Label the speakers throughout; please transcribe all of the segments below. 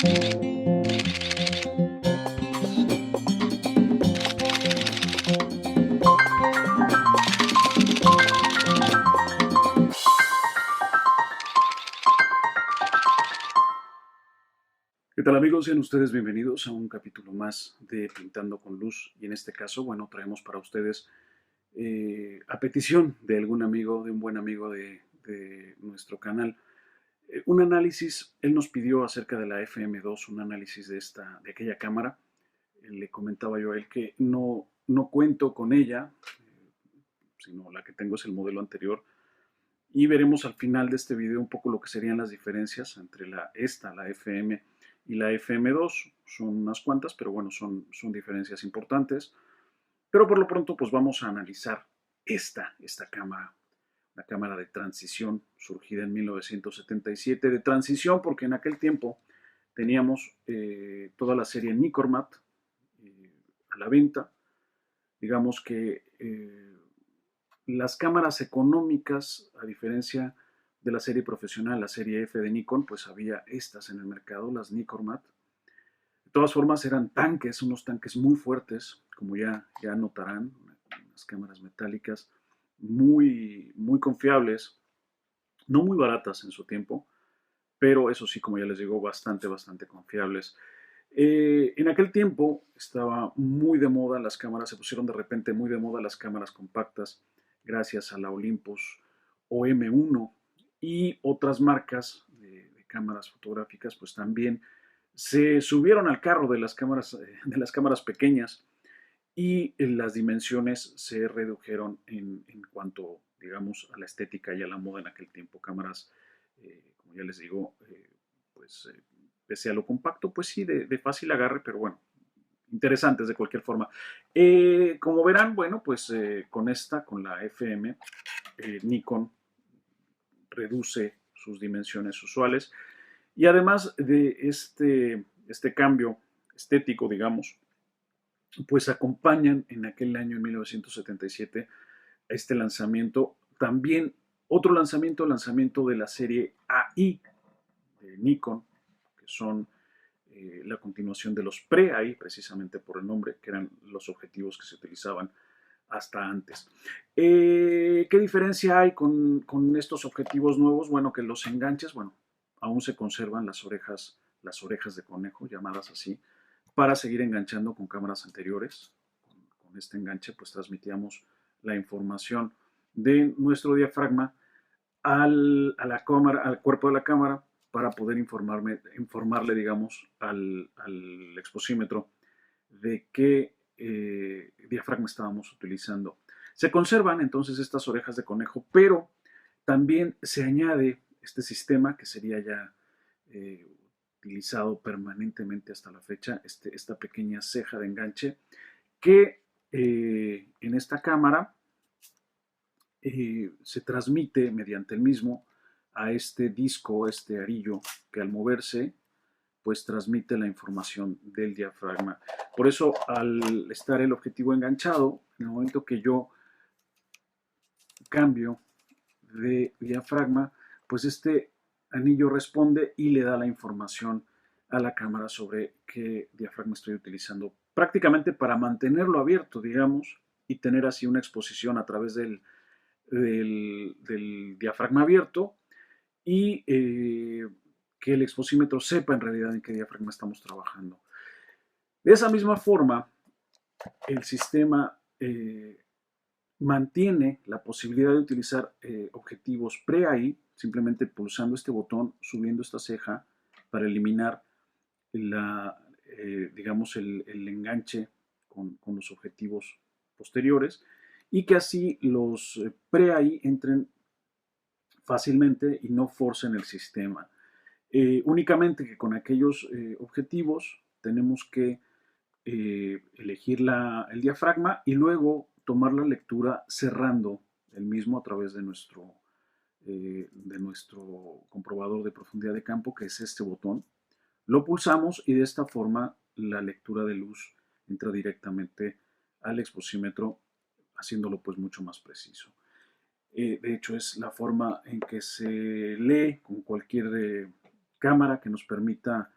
Speaker 1: ¿Qué tal, amigos? Sean ustedes bienvenidos a un capítulo más de Pintando con Luz, y en este caso, bueno, traemos para ustedes a petición de algún amigo, de un buen amigo de nuestro canal, un análisis. Él nos pidió acerca de la FM2, un análisis de aquella cámara. Le comentaba yo a él que no cuento con ella, sino la que tengo es el modelo anterior, y veremos al final de este video un poco lo que serían las diferencias entre la FM y la FM2. Son unas cuantas, pero bueno, son diferencias importantes. Pero por lo pronto, pues vamos a analizar esta cámara, la cámara de transición surgida en 1977, de transición porque en aquel tiempo teníamos toda la serie Nicormat a la venta. Digamos que las cámaras económicas, a diferencia de la serie profesional, la serie F de Nikon, pues había estas en el mercado, las Nicormat. De todas formas eran tanques, unos tanques muy fuertes, como ya notarán, unas cámaras metálicas muy confiables, no muy baratas en su tiempo, pero eso sí, como ya les digo, bastante confiables. En aquel tiempo estaba muy de moda las cámaras, se pusieron de repente muy de moda las cámaras compactas, gracias a la Olympus OM1 y otras marcas de cámaras fotográficas, pues también se subieron al carro de las cámaras pequeñas, y las dimensiones se redujeron en cuanto, digamos, a la estética y a la moda en aquel tiempo. Cámaras, como ya les digo, pues pese a lo compacto, pues sí, de fácil agarre, pero bueno, interesantes de cualquier forma. Como verán, bueno, pues con la FM, Nikon reduce sus dimensiones usuales, y además de este cambio estético, digamos, pues acompañan en aquel año, en 1977, este lanzamiento, también otro lanzamiento de la serie AI de Nikon, que son la continuación de los pre-AI, precisamente por el nombre, que eran los objetivos que se utilizaban hasta antes. ¿Qué diferencia hay con estos objetivos nuevos? Bueno, que los enganches, bueno, aún se conservan las orejas de conejo, llamadas así, para seguir enganchando con cámaras anteriores. Con este enganche, pues transmitíamos la información de nuestro diafragma a la cámara, al cuerpo de la cámara, para poder informarle, digamos, al exposímetro de qué diafragma estábamos utilizando. Se conservan entonces estas orejas de conejo, pero también se añade este sistema que sería ya utilizado permanentemente hasta la fecha, esta pequeña ceja de enganche, que en esta cámara se transmite mediante el mismo a este disco, este arillo, que al moverse pues transmite la información del diafragma. Por eso, al estar el objetivo enganchado, en el momento que yo cambio de diafragma, pues este anillo responde y le da la información a la cámara sobre qué diafragma estoy utilizando, prácticamente para mantenerlo abierto, digamos, y tener así una exposición a través del diafragma abierto, y que el exposímetro sepa en realidad en qué diafragma estamos trabajando. De esa misma forma, el sistema mantiene la posibilidad de utilizar objetivos pre-AI, simplemente pulsando este botón, subiendo esta ceja para eliminar digamos el enganche con los objetivos posteriores, y que así los pre-AI entren fácilmente y no forcen el sistema. Únicamente que con aquellos objetivos tenemos que elegir el diafragma y luego tomar la lectura cerrando el mismo a través de nuestro comprobador de profundidad de campo, que es este botón. Lo pulsamos y de esta forma la lectura de luz entra directamente al exposímetro, haciéndolo pues mucho más preciso. De hecho, es la forma en que se lee con cualquier cámara que nos permita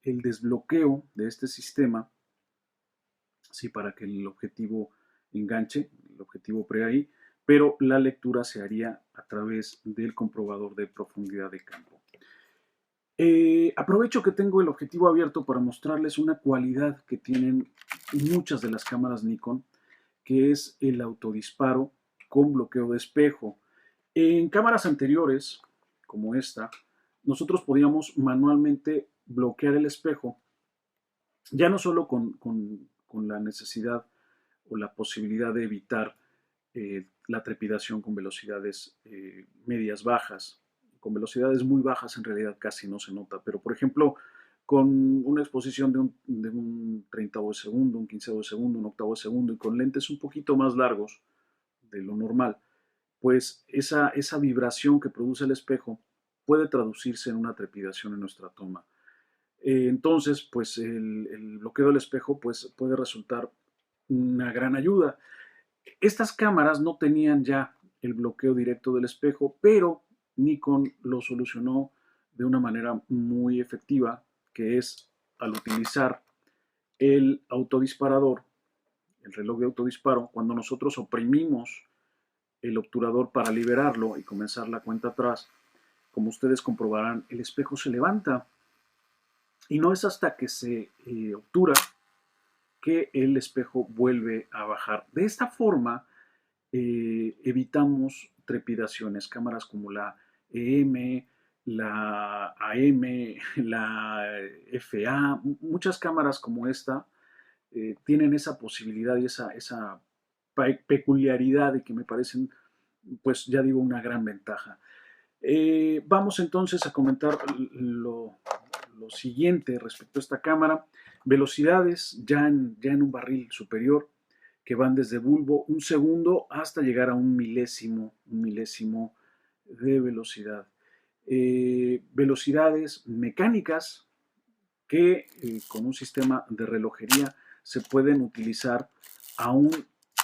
Speaker 1: el desbloqueo de este sistema, sí, para que el objetivo enganche, el objetivo pre ahí, pero la lectura se haría a través del comprobador de profundidad de campo. Aprovecho que tengo el objetivo abierto para mostrarles una cualidad que tienen muchas de las cámaras Nikon, que es el autodisparo con bloqueo de espejo. En cámaras anteriores, como esta, nosotros podíamos manualmente bloquear el espejo, ya no solo con la necesidad o la posibilidad de evitar la trepidación con velocidades medias bajas. Con velocidades muy bajas en realidad casi no se nota, pero por ejemplo con una exposición de un 30avo de segundo, un 15avo de segundo, un octavo de segundo y con lentes un poquito más largos de lo normal, pues esa vibración que produce el espejo puede traducirse en una trepidación en nuestra toma. Entonces, pues el bloqueo del espejo pues, puede resultar una gran ayuda. Estas cámaras no tenían ya el bloqueo directo del espejo, pero Nikon lo solucionó de una manera muy efectiva, que es al utilizar el autodisparador, el reloj de autodisparo, cuando nosotros oprimimos el obturador para liberarlo y comenzar la cuenta atrás, como ustedes comprobarán, el espejo se levanta y no es hasta que se obtura que el espejo vuelve a bajar. De esta forma, evitamos trepidaciones, cámaras como la EM, la AM, la FA, muchas cámaras como esta tienen esa posibilidad y esa peculiaridad de que me parecen, pues ya digo, una gran ventaja. Vamos entonces a comentar lo siguiente respecto a esta cámara. Velocidades ya en un barril superior que van desde bulbo un segundo hasta llegar a un milésimo de velocidad. Velocidades mecánicas que con un sistema de relojería se pueden utilizar aún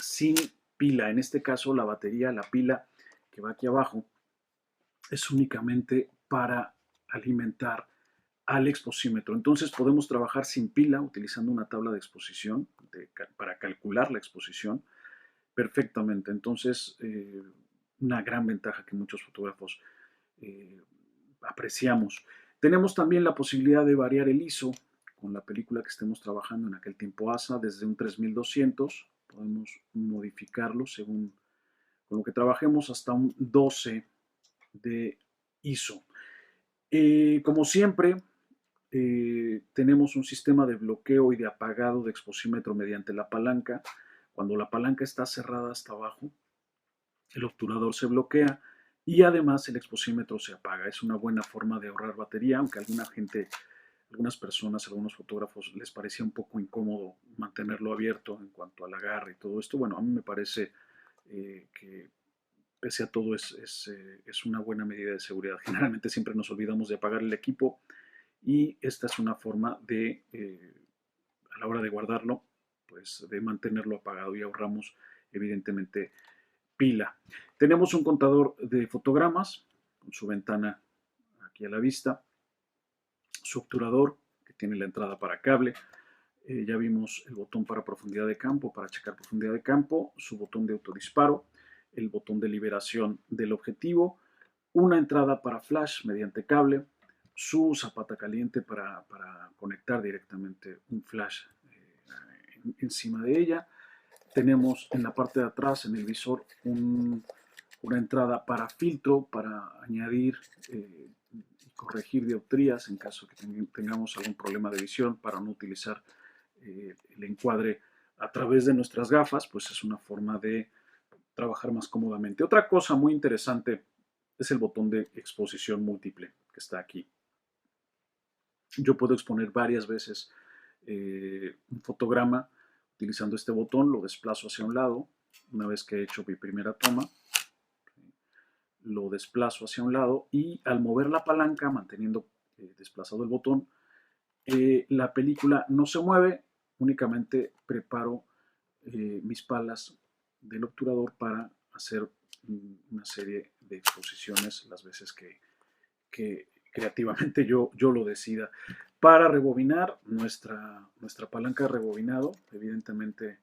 Speaker 1: sin pila. En este caso, la batería, la pila que va aquí abajo, es únicamente para alimentar al exposímetro. Entonces podemos trabajar sin pila utilizando una tabla de exposición para calcular la exposición perfectamente. Entonces, una gran ventaja que muchos fotógrafos eh, apreciamos. Tenemos también la posibilidad de variar el ISO con la película que estemos trabajando, en aquel tiempo ASA, desde un 3200, podemos modificarlo según con lo que trabajemos hasta un 12 de ISO. Como siempre, tenemos un sistema de bloqueo y de apagado de exposímetro mediante la palanca. Cuando la palanca está cerrada hasta abajo, el obturador se bloquea y además el exposímetro se apaga. Es una buena forma de ahorrar batería, aunque a algunas personas, algunos fotógrafos les parecía un poco incómodo mantenerlo abierto en cuanto al agarre y todo esto. Bueno, a mí me parece que pese a todo es una buena medida de seguridad. Generalmente siempre nos olvidamos de apagar el equipo y esta es una forma de, a la hora de guardarlo, pues de mantenerlo apagado y ahorramos evidentemente pila. Tenemos un contador de fotogramas con su ventana aquí a la vista, su obturador que tiene la entrada para cable, ya vimos el botón para profundidad de campo, para checar profundidad de campo, su botón de autodisparo, el botón de liberación del objetivo, una entrada para flash mediante cable, su zapata caliente para conectar directamente un flash encima de ella. Tenemos en la parte de atrás, en el visor, una entrada para filtro, para añadir y corregir dioptrías en caso que tengamos algún problema de visión, para no utilizar el encuadre a través de nuestras gafas, pues es una forma de trabajar más cómodamente. Otra cosa muy interesante es el botón de exposición múltiple que está aquí. Yo puedo exponer varias veces un fotograma utilizando este botón, lo desplazo hacia un lado, una vez que he hecho mi primera toma, lo desplazo hacia un lado y al mover la palanca, manteniendo desplazado el botón, la película no se mueve, únicamente preparo mis palas del obturador para hacer una serie de exposiciones las veces que creativamente yo lo decida. Para rebobinar nuestra palanca de rebobinado, evidentemente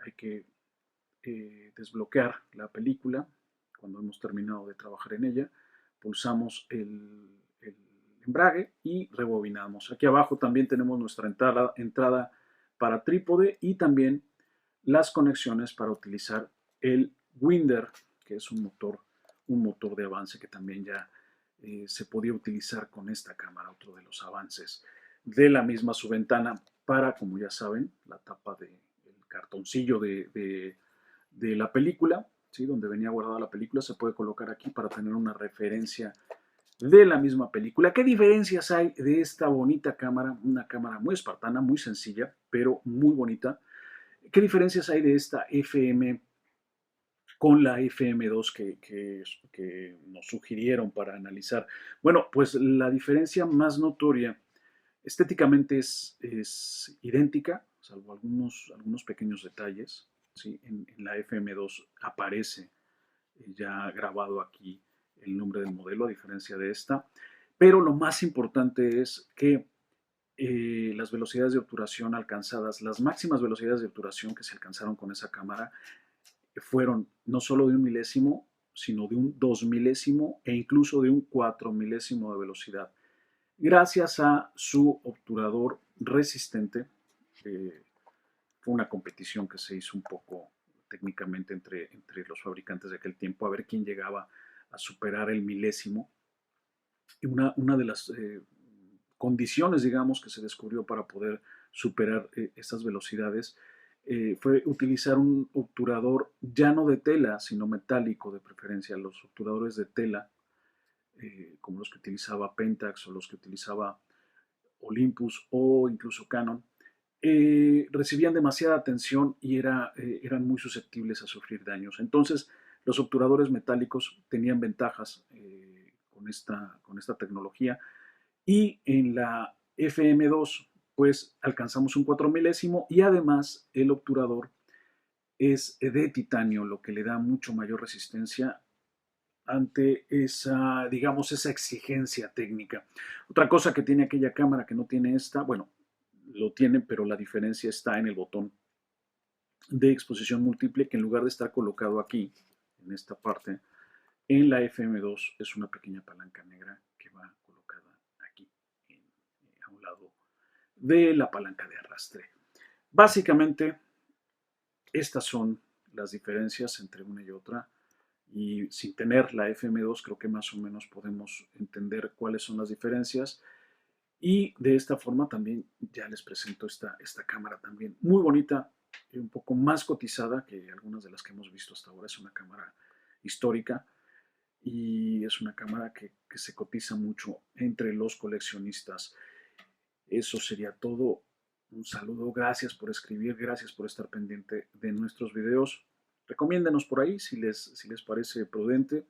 Speaker 1: hay que desbloquear la película cuando hemos terminado de trabajar en ella. Pulsamos el embrague y rebobinamos. Aquí abajo también tenemos nuestra entrada para trípode y también las conexiones para utilizar el Winder, que es un motor de avance que también ya se podía utilizar con esta cámara, otro de los avances de la misma subventana para, como ya saben, la tapa del cartoncillo de la película, ¿sí? Donde venía guardada la película, se puede colocar aquí para tener una referencia de la misma película. ¿Qué diferencias hay de esta bonita cámara? Una cámara muy espartana, muy sencilla, pero muy bonita. ¿Qué diferencias hay de esta FM con la FM2 que nos sugirieron para analizar? Bueno, pues la diferencia más notoria estéticamente es idéntica, salvo algunos pequeños detalles. ¿Sí? En la FM2 aparece ya grabado aquí el nombre del modelo, a diferencia de esta. Pero lo más importante es que las velocidades de obturación alcanzadas, las máximas velocidades de obturación que se alcanzaron con esa cámara, fueron no solo de un milésimo, sino de un 2 milésimo e incluso de un 4 milésimo de velocidad, gracias a su obturador resistente. Fue una competición que se hizo un poco técnicamente entre los fabricantes de aquel tiempo, a ver quién llegaba a superar el milésimo. Y una de las condiciones, digamos, que se descubrió para poder superar estas velocidades fue utilizar un obturador ya no de tela, sino metálico de preferencia. Los obturadores de tela, como los que utilizaba Pentax o los que utilizaba Olympus o incluso Canon, recibían demasiada tensión y eran muy susceptibles a sufrir daños. Entonces, los obturadores metálicos tenían ventajas con esta tecnología, y en la FM2 pues alcanzamos un 4 milésimo y además el obturador es de titanio, lo que le da mucho mayor resistencia ante esa, digamos, esa exigencia técnica. Otra cosa que tiene aquella cámara que no tiene esta, bueno, lo tiene, pero la diferencia está en el botón de exposición múltiple, que en lugar de estar colocado aquí, en esta parte, en la FM2 es una pequeña palanca negra que va colocada aquí, a un lado de la palanca de arrastre. Básicamente, estas son las diferencias entre una y otra. Y sin tener la FM2 creo que más o menos podemos entender cuáles son las diferencias. Y de esta forma también ya les presento esta cámara también muy bonita y un poco más cotizada que algunas de las que hemos visto hasta ahora. Es una cámara histórica y es una cámara que se cotiza mucho entre los coleccionistas. Eso sería todo. Un saludo, gracias por escribir, gracias por estar pendiente de nuestros videos. Recomiéndenos por ahí si les parece prudente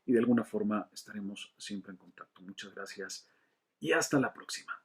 Speaker 1: y de alguna forma estaremos siempre en contacto. Muchas gracias y hasta la próxima.